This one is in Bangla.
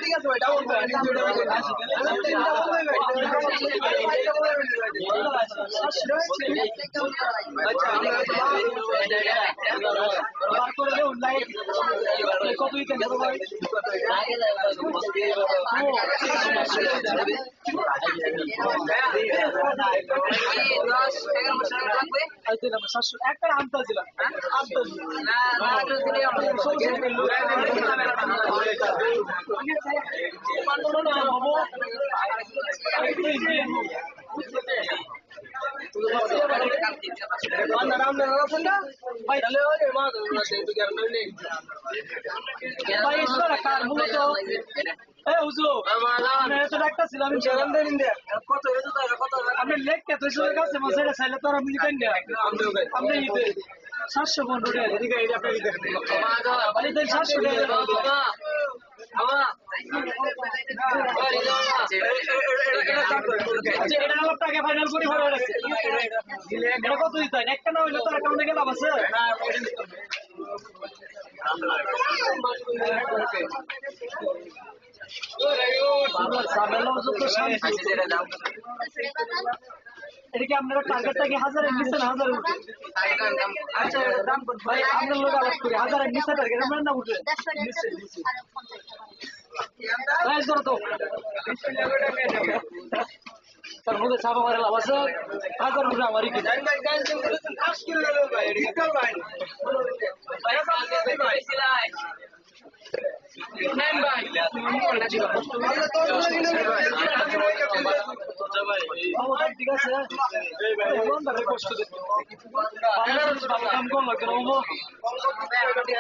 ঠিক আছে ভাই ডাবল ভাই কত দিতেন ভাই একটা আমতা ছিলাম আপনি লেখ কে তো কাছে মাসের চাইলে তো আপনি কেন আপনি 715 টাকা এদিকে এই আপনি দেখেন 700 টাকা টাকা ফাইনাল করি ভালো লাগছে এটা কত দিতে হয় একটা না হইলে তো অ্যাকাউন্টে গেলে আছে এটা কি আপনারা টার্গেটটা কি 1000 এর নিচে না 1000 এর উপরে আচ্ছা দাম ভাই আপনার লোক আলাদা করে 1000 এর নিচে টার্গেট আমরা না উঠে নিচে প্রাইস ধরো তো তার মধ্যে ছাপা মারা লাভ আছে 1000 টাকা আমারই কি ভাই গান চেঞ্জ করেছেন 10 কিলো গেল ভাই ঠিক আছে ভাই ভাই সামনে ভাই সিলাই নেন ভাই কোনটা ছিল ঠিক আছে এই ভাই কোনটা রিকোয়েস্ট করতে ভালো কাম কোন লাগে